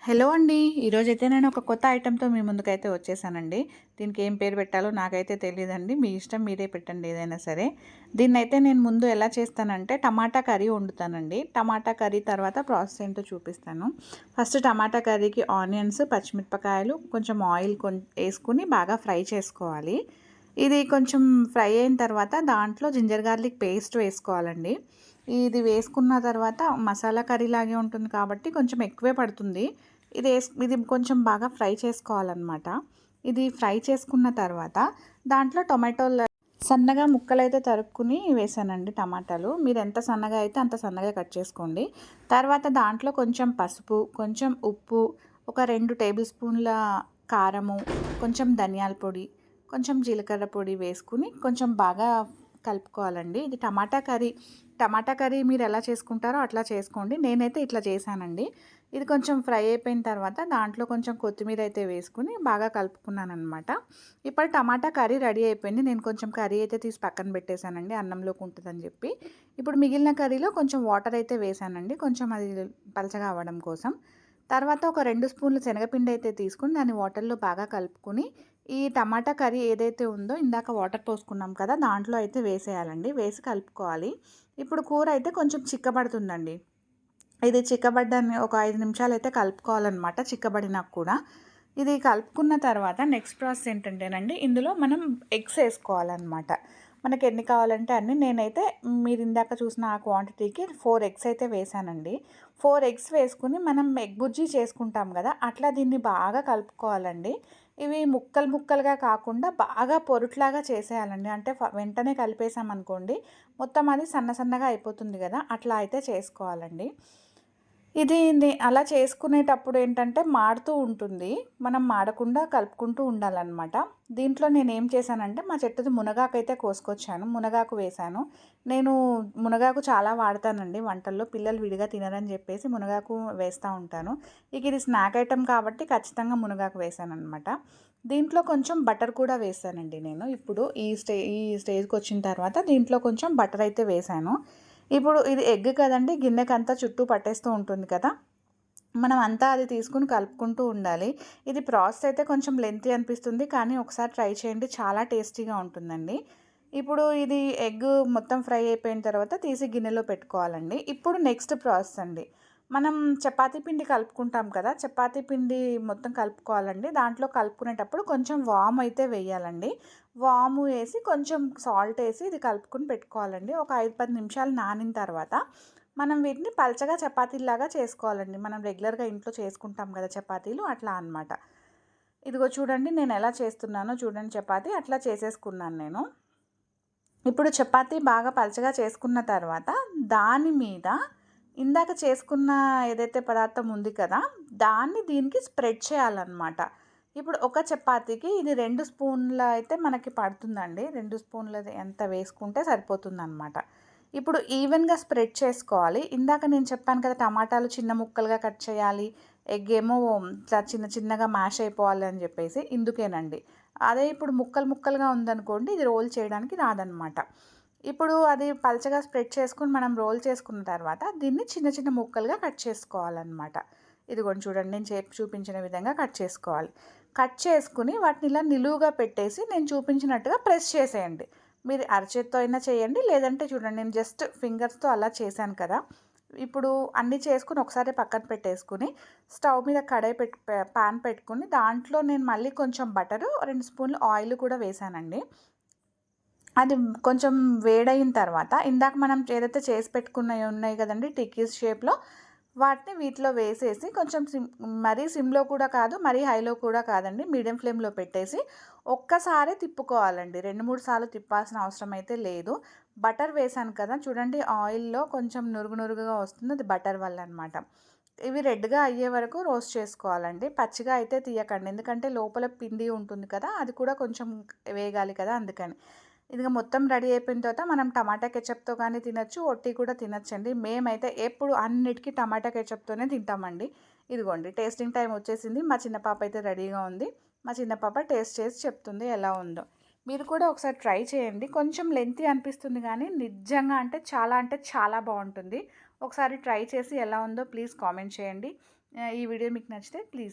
Hello అండి. ఈరోజైతే నేను ఒక కొత్త ఐటెమ్‌తో మీ ముందుకైతే వచ్చేసానండి. దీనికి ఏం పేరు పెట్టాలో నాకైతే తెలీదండి. మీ ఇష్టం మీరే పెట్టండి ఏదైనా సరే. దీన్నైతే నేను ముందు ఎలా చేస్తానంటే టమాటా కర్రీ వండుతానండి. టమాటా కర్రీ తర్వాత ప్రాసెస్ ఏంటో చూపిస్తాను. ఫస్ట్ టమాటా కర్రీకి ఆనియన్స్, పచ్చిమిరపకాయలు, కొంచెం ఆయిల్ ఏసుకొని బాగా ఫ్రై చేసుకోవాలి. ఇది కొంచెం ఫ్రై అయిన తర్వాత దాంట్లో జింజర్ గార్లిక్ పేస్ట్ వేసుకోవాలండి. ఇది వేసుకున్న తర్వాత మసాలా కర్రీ లాగే ఉంటుంది కాబట్టి కొంచెం ఎక్కువే పడుతుంది. ఇది కొంచెం బాగా ఫ్రై చేసుకోవాలన్నమాట. ఇది ఫ్రై చేసుకున్న తర్వాత దాంట్లో టొమాటోలు సన్నగా ముక్కలైతే తరుక్కుని వేసానండి టమాటాలు. మీరు ఎంత సన్నగా అయితే అంత సన్నగా కట్ చేసుకోండి. తర్వాత దాంట్లో కొంచెం పసుపు, కొంచెం ఉప్పు, ఒక 2 టేబుల్ స్పూన్ల కారము, కొంచెం ధనియాల పొడి, కొంచెం జీలకర్ర పొడి వేసుకుని కొంచెం బాగా కలుపుకోవాలండి. ఇది టమాటా కర్రీ మీరు ఎలా చేసుకుంటారో అట్లా చేసుకోండి. నేనైతే ఇట్లా చేశానండి. ఇది కొంచెం ఫ్రై అయిపోయిన తర్వాత దాంట్లో కొంచెం కొత్తిమీర అయితే వేసుకుని బాగా కలుపుకున్నానమాట. ఇప్పుడు టమాటా కర్రీ రెడీ అయిపోయింది. నేను కొంచెం కర్రీ అయితే తీసి పక్కన పెట్టేశానండి అన్నంలోకి ఉంటుందని చెప్పి. ఇప్పుడు మిగిలిన కర్రీలో కొంచెం వాటర్ అయితే వేసానండి, కొంచెం అది పలచగా అవ్వడం కోసం. తర్వాత ఒక 2 స్పూన్లు శనగపిండి అయితే తీసుకుని దాన్ని వాటర్లో బాగా కలుపుకొని ఈ టమాటా కర్రీ ఏదైతే ఉందో ఇందాక వాటర్ పోసుకున్నాం కదా దాంట్లో అయితే వేసేయాలండి. వేసి కలుపుకోవాలి. ఇప్పుడు కూర అయితే కొంచెం చిక్కబడుతుందండి. ఇది చిక్కబడ్డాన్ని ఒక 5 నిమిషాలు అయితే కలుపుకోవాలన్నమాట, చిక్కబడినాక కూడా. ఇది కలుపుకున్న తర్వాత నెక్స్ట్ ప్రాసెస్ ఏంటంటేనండి, ఇందులో మనం ఎగ్స్ వేసుకోవాలన్నమాట. మనకి ఎన్ని కావాలంటే అన్ని. నేనైతే మీరు ఇందాక చూసిన ఆ క్వాంటిటీకి 4 ఎగ్స్ అయితే వేసానండి. 4 ఎగ్స్ వేసుకుని మనం ఎగ్ బుర్జీ చేసుకుంటాం కదా అట్లా దీన్ని బాగా కలుపుకోవాలండి. ఇవి ముక్కలు ముక్కలుగా కాకుండా బాగా పొరుట్లాగా చేసేయాలండి. అంటే వెంటనే కలిపేసామనుకోండి మొత్తం అది సన్న సన్నగా అయిపోతుంది కదా, అట్లా అయితే చేసుకోవాలండి. ఇది అలా చేసుకునేటప్పుడు ఏంటంటే మాడుతూ ఉంటుంది. మనం మాడకుండా కలుపుకుంటూ ఉండాలన్నమాట. దీంట్లో నేనేం చేశానంటే మా చెట్టుది మునగాకైతే కోసుకొచ్చాను. మునగాకు వేశాను. నేను మునగాకు చాలా వాడతానండి వంటల్లో. పిల్లలు విడిగా తినరని చెప్పేసి మునగాకు వేస్తూ ఉంటాను. ఇక ఇది స్నాక్ ఐటెమ్ కాబట్టి ఖచ్చితంగా మునగాకు వేశాననమాట. దీంట్లో కొంచెం బటర్ కూడా వేసానండి నేను. ఇప్పుడు ఈ స్టేజ్కి వచ్చిన తర్వాత దీంట్లో కొంచెం బటర్ అయితే వేశాను. ఇప్పుడు ఇది ఎగ్ కదండి, గిన్నెకంతా చుట్టూ పట్టేస్తూ ఉంటుంది కదా, మనం అంతా అది తీసుకుని కలుపుకుంటూ ఉండాలి. ఇది ప్రాసెస్ అయితే కొంచెం లెంతీ అనిపిస్తుంది కానీ ఒకసారి ట్రై చేయండి, చాలా టేస్టీగా ఉంటుందండి. ఇప్పుడు ఇది ఎగ్ మొత్తం ఫ్రై అయిపోయిన తర్వాత తీసి గిన్నెలో పెట్టుకోవాలండి. ఇప్పుడు నెక్స్ట్ ప్రాసెస్ అండి, మనం చపాతీ పిండి కలుపుకుంటాం కదా, చపాతీ పిండి మొత్తం కలుపుకోవాలండి. దాంట్లో కలుపుకునేటప్పుడు కొంచెం వాము అయితే వేయాలండి. వాము వేసి కొంచెం సాల్ట్ వేసి ఇది కలుపుకుని పెట్టుకోవాలండి. ఒక 5-10 నిమిషాలు నానిన తర్వాత మనం వీటిని పలచగా చపాతీలాగా చేసుకోవాలండి. మనం రెగ్యులర్గా ఇంట్లో చేసుకుంటాం కదా చపాతీలు, అట్లా అన్నమాట. ఇదిగో చూడండి నేను ఎలా చేస్తున్నానో చూడండి. చపాతీ అట్లా చేసేసుకున్నాను నేను. ఇప్పుడు చపాతీ బాగా పలచగా చేసుకున్న తర్వాత దాని మీద ఇందాక చేసుకున్న ఏదైతే పదార్థం ఉంది కదా దాన్ని దీనికి స్ప్రెడ్ చేయాలన్నమాట. ఇప్పుడు ఒక చపాతీకి ఇది 2 స్పూన్ల అయితే మనకి పడుతుందండి. 2 స్పూన్లది ఎంత వేసుకుంటే సరిపోతుందన్నమాట. ఇప్పుడు ఈవెన్గా స్ప్రెడ్ చేసుకోవాలి. ఇందాక నేను చెప్పాను కదా టమాటాలు చిన్న ముక్కలుగా కట్ చేయాలి, ఎగ్ ఏమో ఇట్లా చిన్న చిన్నగా మ్యాష్ అయిపోవాలి అని చెప్పేసి, ఇందుకేనండి. అదే ఇప్పుడు ముక్కలు ముక్కలుగా ఉందనుకోండి ఇది రోల్ చేయడానికి రాదనమాట. ఇప్పుడు అది పలచగా స్ప్రెడ్ చేసుకుని మనం రోల్ చేసుకున్న తర్వాత దీన్ని చిన్న చిన్న ముక్కలుగా కట్ చేసుకోవాలన్నమాట. ఇదిగోండి చూడండి నేను చూపించిన విధంగా కట్ చేసుకోవాలి. కట్ చేసుకుని వాటిని ఇలా నిలువుగా పెట్టేసి నేను చూపించినట్టుగా ప్రెస్ చేసేయండి. మీరు అరచేత్తో అయినా చేయండి, లేదంటే చూడండి నేను జస్ట్ ఫింగర్స్తో అలా చేశాను కదా. ఇప్పుడు అన్నీ చేసుకుని ఒకసారి పక్కన పెట్టేసుకుని స్టవ్ మీద కడాయి పాన్ పెట్టుకుని దాంట్లో నేను మళ్ళీ కొంచెం బటరు, 2 స్పూన్లు ఆయిల్ కూడా వేసానండి. అది కొంచెం వేడయిన తర్వాత ఇందాక మనం ఏదైతే చేసి పెట్టుకున్నవి ఉన్నాయి కదండి టిక్కీస్ షేప్లో, వాటిని వీటిలో వేసేసి కొంచెం మరీ సిమ్లో కూడా కాదు, మరీ హైలో కూడా కాదండి, మీడియం ఫ్లేమ్లో పెట్టేసి ఒక్కసారి తిప్పుకోవాలండి. 2-3 సార్లు తిప్పాల్సిన అవసరం అయితే లేదు. బటర్ వేసాను కదా చూడండి, ఆయిల్లో కొంచెం నురుగు నురుగుగా వస్తుంది, అది బటర్ వల్ల అనమాట. ఇవి రెడ్గా అయ్యే వరకు రోస్ట్ చేసుకోవాలండి. పచ్చిగా అయితే తీయకండి, ఎందుకంటే లోపల పిండి ఉంటుంది కదా అది కూడా కొంచెం వేగాలి కదా, అందుకని. ఇదిగో మొత్తం రెడీ అయిపోయిన తర్వాత మనం టమాటా కెచప్తో కానీ తినచ్చు, ఒట్టి కూడా తినచ్చండి. మేమైతే ఎప్పుడు అన్నిటికీ టమాటా కెచప్తోనే తింటామండి. ఇదిగోండి టేస్టింగ్ టైం వచ్చేసింది. మా చిన్న పాప అయితే రెడీగా ఉంది. మా చిన్న పాప టేస్ట్ చేసి చెప్తుంది ఎలా ఉందో. మీరు కూడా ఒకసారి ట్రై చేయండి. కొంచెం లెంతీ అనిపిస్తుంది కానీ నిజంగా అంటే చాలా బాగుంటుంది. ఒకసారి ట్రై చేసి ఎలా ఉందో ప్లీజ్ కామెంట్ చేయండి. ఈ వీడియో మీకు నచ్చితే ప్లీజ్